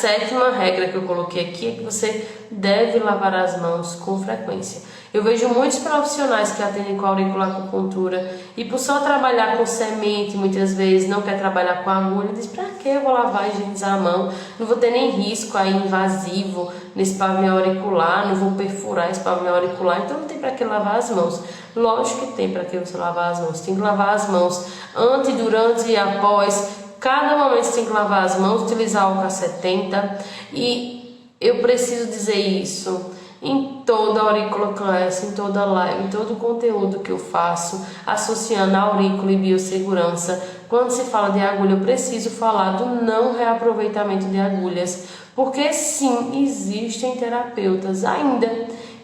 7ª regra que eu coloquei aqui é que você deve lavar as mãos com frequência. Eu vejo muitos profissionais que atendem com auriculoacupuntura e por só trabalhar com semente, muitas vezes não quer trabalhar com agulha, diz, pra que eu vou lavar e higienizar a mão? Não vou ter nem risco aí invasivo nesse pavilhão auricular, não vou perfurar esse pavilhão auricular, então não tem pra que lavar as mãos. Lógico que tem pra que você lavar as mãos, tem que lavar as mãos antes, durante e após. Cada momento você tem que lavar as mãos, utilizar o K70 e eu preciso dizer isso em toda a Auricular Class, em toda a live, em todo o conteúdo que eu faço, associando a aurícula e biossegurança. Quando se fala de agulha, eu preciso falar do não reaproveitamento de agulhas, porque sim, existem terapeutas ainda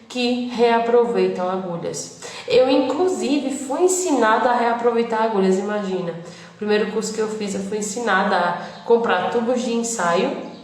que reaproveitam agulhas. Eu, inclusive, fui ensinada a reaproveitar agulhas, imagina. O primeiro curso que eu fiz, eu fui ensinada a comprar tubos de ensaio,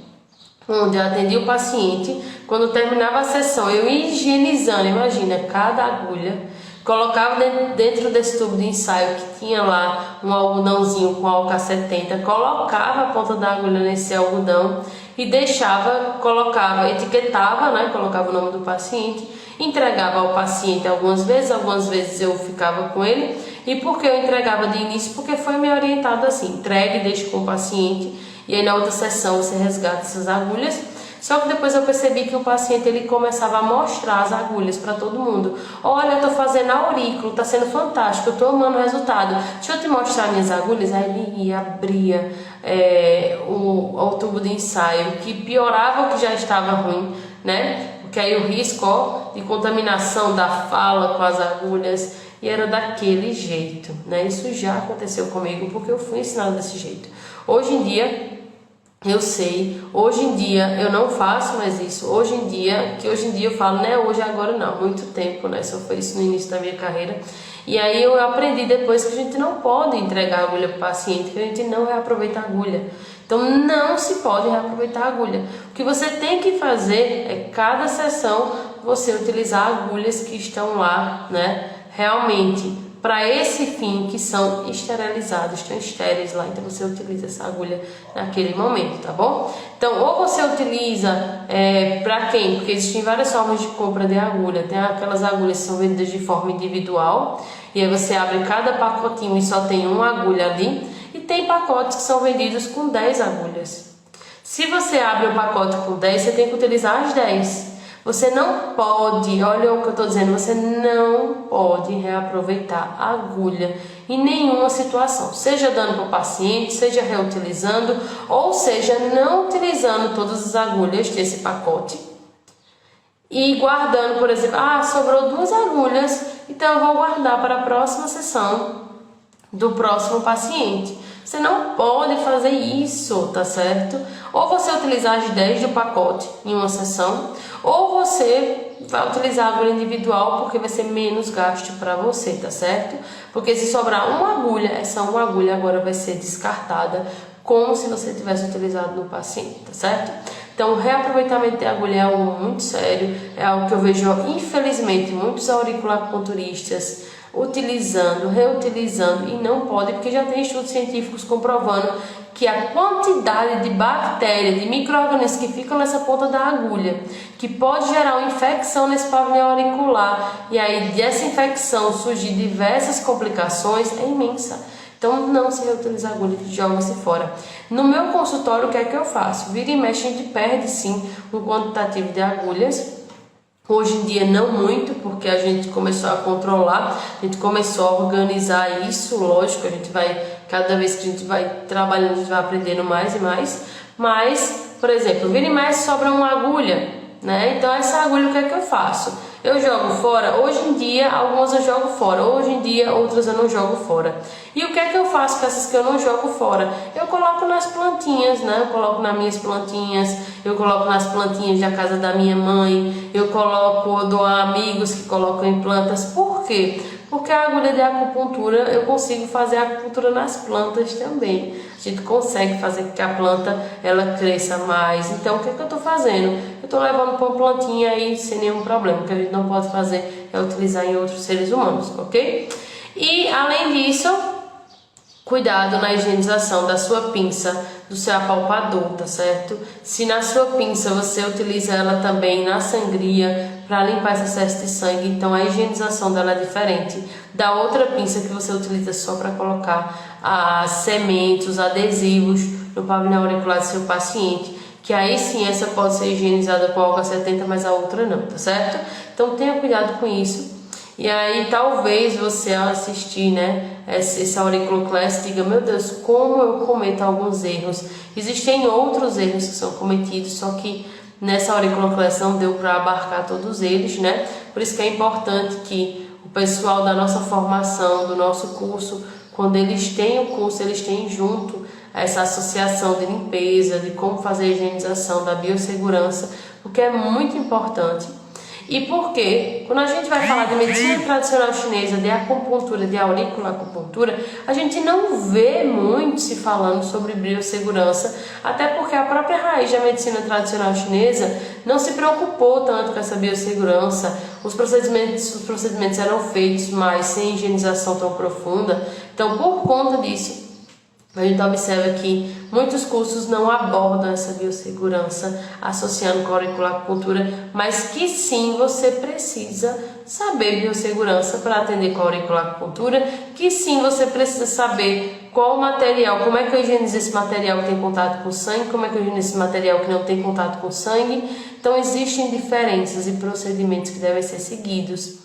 onde eu atendia o paciente. Quando terminava a sessão, eu ia higienizando, imagina, cada agulha, colocava dentro desse tubo de ensaio que tinha lá um algodãozinho com álcool 70, colocava a ponta da agulha nesse algodão e deixava, colocava, etiquetava, né, colocava o nome do paciente, entregava ao paciente algumas vezes eu ficava com ele. E por que eu entregava de início? Porque foi me orientado assim, entregue, deixe com o paciente, e aí na outra sessão você resgata essas agulhas. Só que depois eu percebi que o paciente ele começava a mostrar as agulhas para todo mundo. Olha, eu tô fazendo aurículo, tá sendo fantástico, eu tô amando o resultado. Deixa eu te mostrar minhas agulhas. Aí ele ia, abria o tubo de ensaio, que piorava o que já estava ruim, né? Porque aí o risco de contaminação da fala com as agulhas, e era daquele jeito, né? Isso já aconteceu comigo porque eu fui ensinada desse jeito. Hoje em dia eu sei, hoje em dia eu não faço mais isso. Hoje em dia eu falo, né? Hoje, agora não, muito tempo, né? Só foi isso no início da minha carreira. E aí eu aprendi depois que a gente não pode entregar a agulha para o paciente, que a gente não reaproveita a agulha. Então não se pode reaproveitar a agulha. O que você tem que fazer é cada sessão você utilizar agulhas que estão lá, né? Realmente para esse fim, que são esterilizados, estão estéreis lá, então você utiliza essa agulha naquele momento, tá bom? Então, ou você utiliza para quem? Porque existem várias formas de compra de agulha. Tem aquelas agulhas que são vendidas de forma individual, e aí você abre cada pacotinho e só tem uma agulha ali, e tem pacotes que são vendidos com 10 agulhas. Se você abre um pacote com 10, você tem que utilizar as 10. Você não pode, olha o que eu estou dizendo, você não pode reaproveitar a agulha em nenhuma situação, seja dando para o paciente, seja reutilizando, ou seja, não utilizando todas as agulhas desse pacote e guardando, por exemplo, sobrou 2 agulhas, então eu vou guardar para a próxima sessão do próximo paciente. Você não pode fazer isso, tá certo? Ou você utilizar as 10 do pacote em uma sessão, ou você vai utilizar a agulha individual, porque vai ser menos gasto para você, tá certo? Porque se sobrar uma agulha, essa uma agulha agora vai ser descartada, como se você tivesse utilizado no paciente, tá certo? Então, o reaproveitamento de agulha é algo muito sério, é algo que eu vejo, infelizmente, muitos auriculoacupunturistas utilizando, reutilizando, e não pode, porque já tem estudos científicos comprovando que a quantidade de bactérias, de micro-organismos que ficam nessa ponta da agulha, que pode gerar uma infecção nesse pavilhão auricular, e aí dessa infecção surgir diversas complicações, é imensa. Então não se reutiliza a agulha, joga-se fora. No meu consultório, o que é que eu faço? Vira e mexe, a gente perde sim um quantitativo de agulhas. Hoje em dia não muito, porque a gente começou a controlar, a gente começou a organizar isso, lógico, a gente vai, cada vez que a gente vai trabalhando, a gente vai aprendendo mais e mais. Mas, por exemplo, vira e mexe, sobra uma agulha, né? Então essa agulha, o que é que eu faço? Eu jogo fora. Hoje em dia, algumas eu jogo fora. Hoje em dia, outras eu não jogo fora. E o que é que eu faço com essas que eu não jogo fora? Eu coloco nas plantinhas, né? Eu coloco nas minhas plantinhas, eu coloco nas plantinhas da casa da minha mãe, eu dou a amigos que colocam em plantas. Por quê? Porque a agulha de acupuntura, eu consigo fazer a acupuntura nas plantas também. A gente consegue fazer com que a planta ela cresça mais. Então, o que é que eu estou fazendo? Eu estou levando para uma plantinha aí sem nenhum problema. O que a gente não pode fazer é utilizar em outros seres humanos, ok? E, além disso, Cuidado na higienização da sua pinça, do seu apalpador, tá certo? Se na sua pinça você utiliza ela também na sangria para limpar esse excesso de sangue, então a higienização dela é diferente da outra pinça que você utiliza só para colocar as sementes, os adesivos no pavilhão auricular do seu paciente, que aí sim essa pode ser higienizada com álcool 70, mas a outra não, tá certo? Então tenha cuidado com isso. E aí talvez você ao assistir, né, esse auriculoclass diga, meu Deus, como eu cometo alguns erros. Existem outros erros que são cometidos, só que nessa auriculoclass não deu para abarcar todos eles, né? Por isso que é importante que o pessoal da nossa formação, do nosso curso, quando eles têm o curso, eles têm junto essa associação de limpeza, de como fazer a higienização, da biossegurança, porque é muito importante. E porque, quando a gente vai falar de medicina tradicional chinesa, de acupuntura, de auriculoacupuntura, a gente não vê muito se falando sobre biossegurança, até porque a própria raiz da medicina tradicional chinesa não se preocupou tanto com essa biossegurança. Os procedimentos eram feitos, mas sem higienização tão profunda. Então, por conta disso, a gente observa que muitos cursos não abordam essa biossegurança associando com a auriculoacupuntura, mas que sim você precisa saber biossegurança para atender com a auriculoacupuntura, que sim você precisa saber qual material, como é que eu higienizo esse material que tem contato com sangue, como é que eu higienizo esse material que não tem contato com sangue. Então existem diferenças e procedimentos que devem ser seguidos.